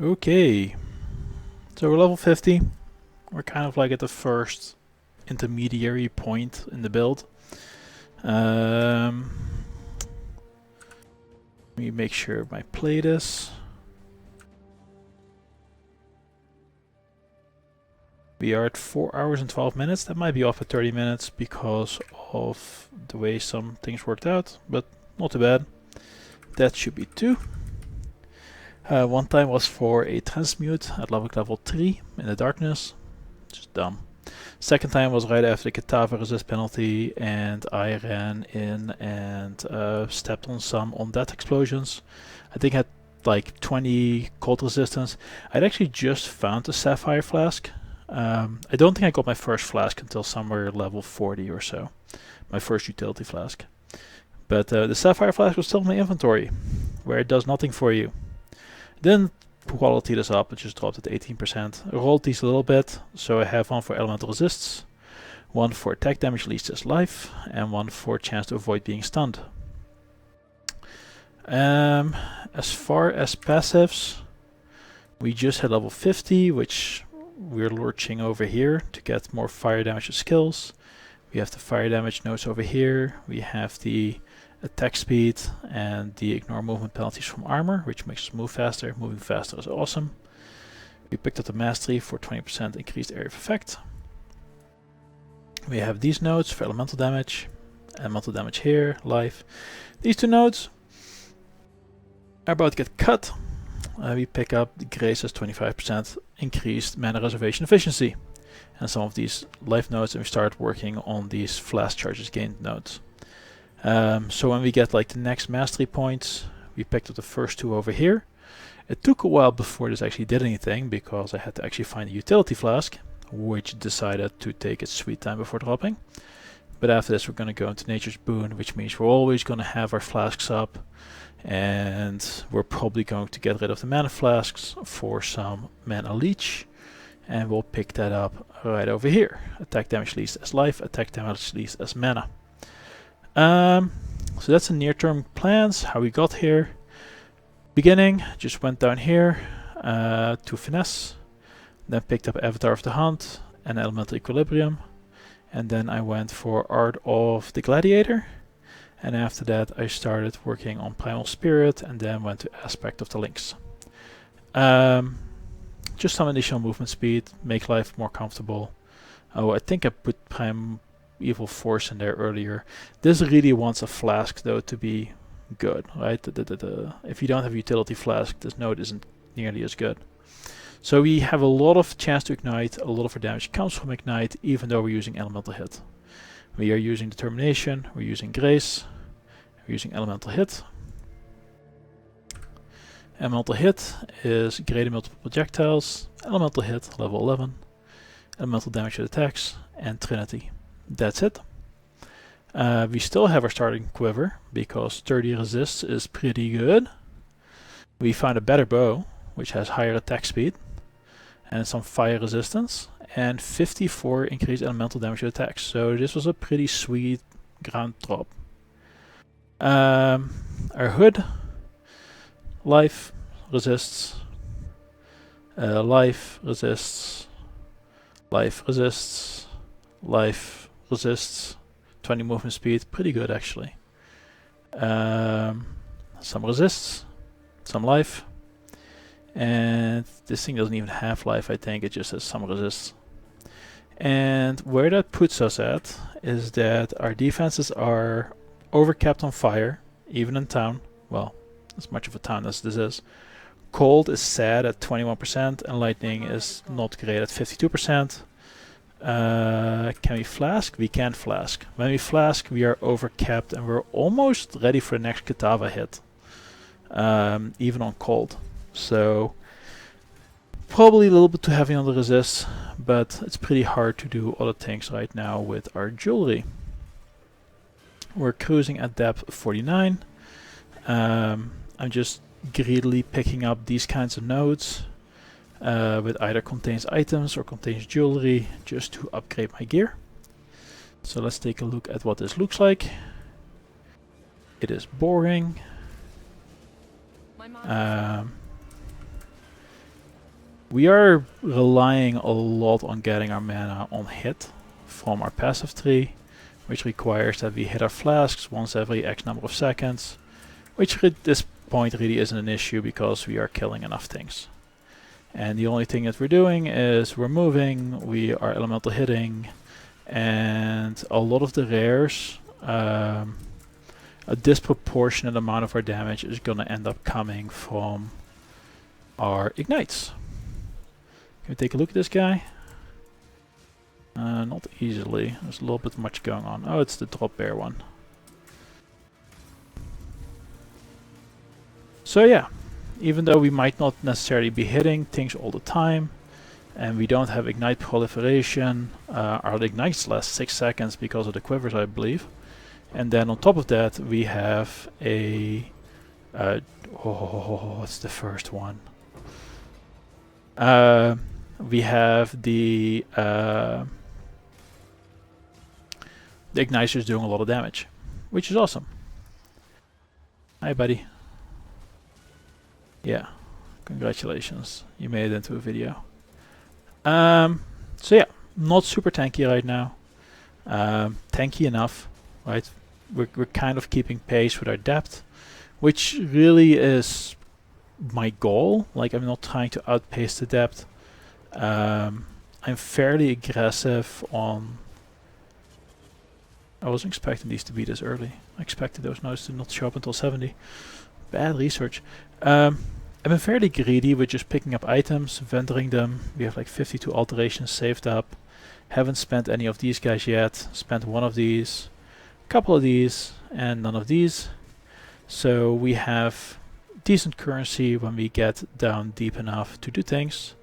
Okay, so we're level 50. We're kind of like at the first intermediary point in the build. Let me make sure my plate is. We are at 4 hours and 12 minutes. That might be off at 30 minutes because of the way some things worked out, but not too bad. That should be 2. One time was for a transmute at level 3 in the darkness. Just dumb. Second time was right after the Katava resist penalty, and I ran in and stepped on some undead explosions. I think I had like 20 cold resistance. I'd actually just found the Sapphire Flask. I don't think I got my first flask until somewhere level 40 or so. My first utility flask. But the Sapphire Flask was still in my inventory, where it does nothing for you. Then quality this up, it just dropped at 18%. Rolled these a little bit, so I have one for elemental resists, one for attack damage least as life, and one for chance to avoid being stunned. As far as passives, we just had level 50, which we're lurching over here to get more fire damage skills. We have the fire damage nodes over here. We have the attack speed and the ignore movement penalties from armor, which makes us move faster. Moving faster is awesome. We picked up the mastery for 20% increased area of effect. We have these nodes for elemental damage here, life. These two nodes are about to get cut. We pick up the Grace as 25% increased mana reservation efficiency and some of these life nodes, and we start working on these flash charges gained nodes. So when we get like the next mastery points, we picked up the first 2 over here. It took a while before this actually did anything because I had to actually find a utility flask, which decided to take its sweet time before dropping. But after this we're going to go into Nature's Boon, which means we're always going to have our flasks up, and we're probably going to get rid of the mana flasks for some mana leech, and we'll pick that up right over here. Attack damage least as life, attack damage least as mana. So that's the near-term plans, how we got here. Beginning, just went down here to Finesse, then picked up Avatar of the Hunt and Elemental Equilibrium, and then I went for Art of the Gladiator, and after that I started working on Primal Spirit and then went to Aspect of the Lynx. Just some additional movement speed, make life more comfortable. Oh, I think I put Primeval Force in there earlier. This really wants a flask though to be good, right? If you don't have a utility flask, this node isn't nearly as good. So we have a lot of chance to ignite, a lot of our damage comes from ignite, even though we're using elemental hit. We are using determination, we're using grace, we're using elemental hit. Elemental hit is greater multiple projectiles, elemental hit level 11, elemental damage with attacks, and Trinity. That's it. We still have our starting quiver because 30 resists is pretty good. We found a better bow, which has higher attack speed and some fire resistance, and 54 increased elemental damage with attacks. So this was a pretty sweet ground drop. Our hood, life resists, life resists, life resists, life resists, 20 movement speed, pretty good actually. Some resists, some life, and this thing doesn't even have life, I think, it just has some resists. And where that puts us at is that our defenses are overcapped on fire, even in town. Well, as much of a town as this is. Cold is sad at 21%, and lightning is not great at 52%. Can we flask? We can flask. When we flask, we are overcapped, and we're almost ready for the next Katava hit. Even on cold. So probably a little bit too heavy on the resist, but it's pretty hard to do other things right now with our jewelry. We're cruising at depth 49. I'm just greedily picking up these kinds of nodes with either contains items or contains jewelry just to upgrade my gear. So let's take a look at what this looks like. It is boring. We are relying a lot on getting our mana on hit from our passive tree, which requires that we hit our flasks once every X number of seconds, which at this point really isn't an issue because we are killing enough things. And the only thing that we're doing is we're moving, we are elemental hitting, and a lot of the rares, a disproportionate amount of our damage is going to end up coming from our ignites. Can we take a look at this guy? Not easily. There's a little bit much going on. Oh, it's the drop bear one. So yeah, even though we might not necessarily be hitting things all the time, and we don't have ignite proliferation, our ignites last 6 seconds because of the quivers, I believe. And then on top of that, we have a... what's the first one? We have the igniters doing a lot of damage, which is awesome. Hi, buddy. Yeah, congratulations. You made it into a video. So yeah, not super tanky right now. Tanky enough, right? We're kind of keeping pace with our depth, which really is my goal. Like, I'm not trying to outpace the depth. I'm fairly aggressive on... I wasn't expecting these to be this early. I expected those nodes to not show up until 70. Bad research. I've been fairly greedy with just picking up items, vendoring them. We have like 52 alterations saved up. Haven't spent any of these guys yet. Spent one of these, a couple of these, and none of these. So we have decent currency when we get down deep enough to do things.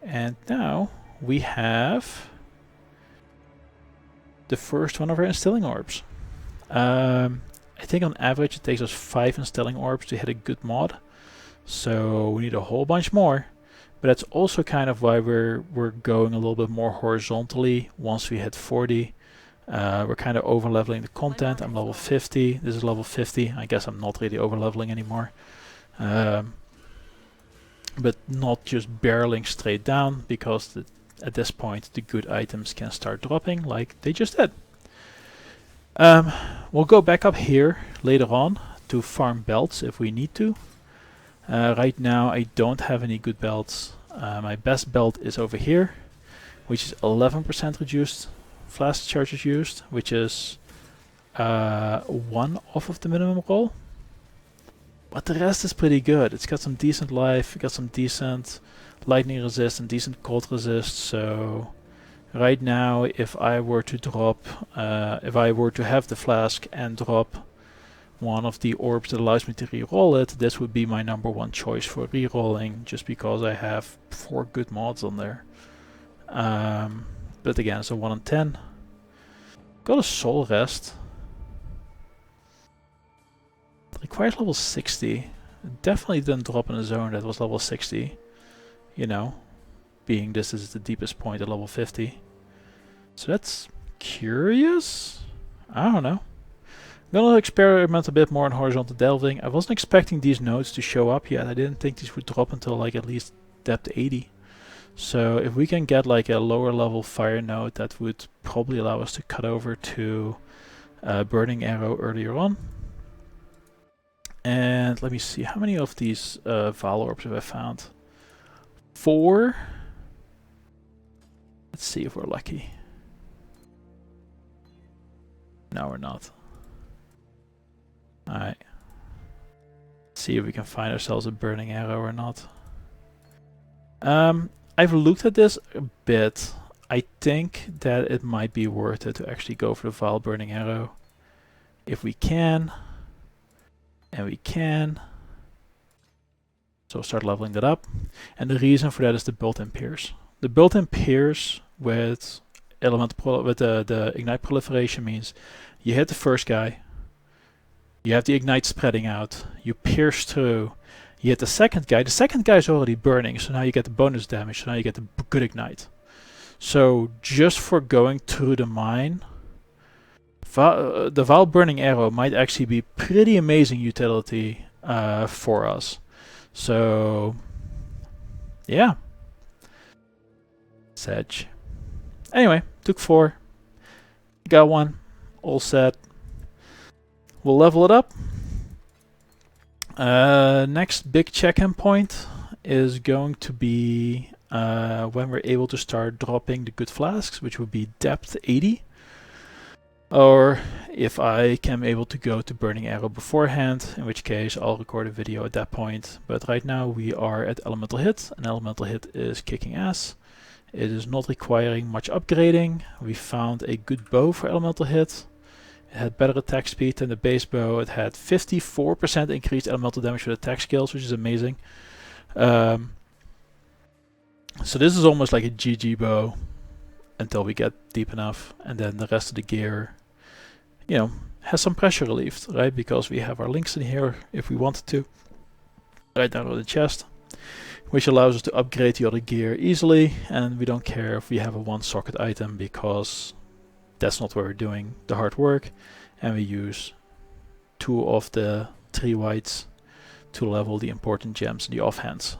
And now we have the first one of our instilling orbs. I think on average it takes us 5 instilling orbs to hit a good mod. So we need a whole bunch more. But that's also kind of why we're going a little bit more horizontally once we hit 40. We're kind of over leveling the content. I'm level 50. This is level 50. I guess I'm not really over leveling anymore. But not just barreling straight down, because at this point the good items can start dropping like they just did. We'll go back up here later on to farm belts if we need to. Right now I don't have any good belts. My best belt is over here, which is 11% reduced flask charges used, which is 1 off of the minimum roll. But the rest is pretty good. It's got some decent life, got some decent lightning resist and decent cold resist. So right now, if I were to drop, if I were to have the flask and drop one of the orbs that allows me to re-roll it, this would be my #1 choice for re-rolling, just because I have 4 good mods on there. But again, it's a 1 in 10. Got a soul rest. It requires level 60. It definitely didn't drop in a zone that was level 60. You know, being this is the deepest point at level 50. So that's curious. I don't know. I'm gonna experiment a bit more on horizontal delving. I wasn't expecting these nodes to show up yet. I didn't think these would drop until like at least depth 80. So if we can get like a lower level fire node, that would probably allow us to cut over to Burning Arrow earlier on. And let me see, how many of these Val orbs have I found? 4. Let's see if we're lucky. No, we're not. Alright. See if we can find ourselves a Burning Arrow or not. I've looked at this a bit. I think that it might be worth it to actually go for the Val Burning Arrow. If we can. And we can. So start leveling that up. And the reason for that is the built-in pierce. The built-in pierce with the ignite proliferation means you hit the first guy, you have the ignite spreading out, you pierce through, you hit the second guy is already burning, so now you get the bonus damage, so now you get the good ignite. So just for going through the mine, the Val Burning Arrow might actually be pretty amazing utility for us. So yeah, Sedge. Anyway, took 4. Got 1. All set. We'll level it up. Next big check-in point is going to be when we're able to start dropping the good flasks, which would be depth 80. Or if I am able to go to Burning Arrow beforehand, in which case I'll record a video at that point. But right now we are at Elemental Hit, and Elemental Hit is kicking ass. It is not requiring much upgrading. We found a good bow for Elemental Hit. It had better attack speed than the base bow. It had 54% increased elemental damage with attack skills, which is amazing. So this is almost like a GG bow until we get deep enough, and then the rest of the gear, you know, has some pressure relieved, right? Because we have our links in here if we wanted to, right down to the chest, which allows us to upgrade the other gear easily, and we don't care if we have a 1-socket item because that's not where we're doing the hard work, and we use 2 of the 3 whites to level the important gems in the offhands.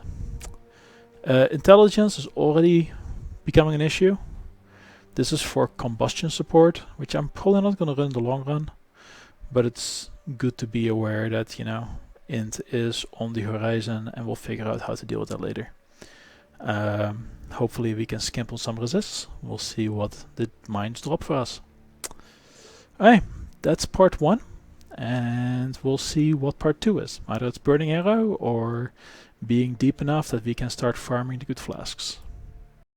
Intelligence is already becoming an issue. This is for combustion support, which I'm probably not going to run in the long run, but it's good to be aware that, you know, int is on the horizon, and we'll figure out how to deal with that later. Hopefully we can skimp on some resists. We'll see what the mines drop for us. Alright, that's part 1, and we'll see what part 2 is. Either it's Burning Arrow or being deep enough that we can start farming the good flasks.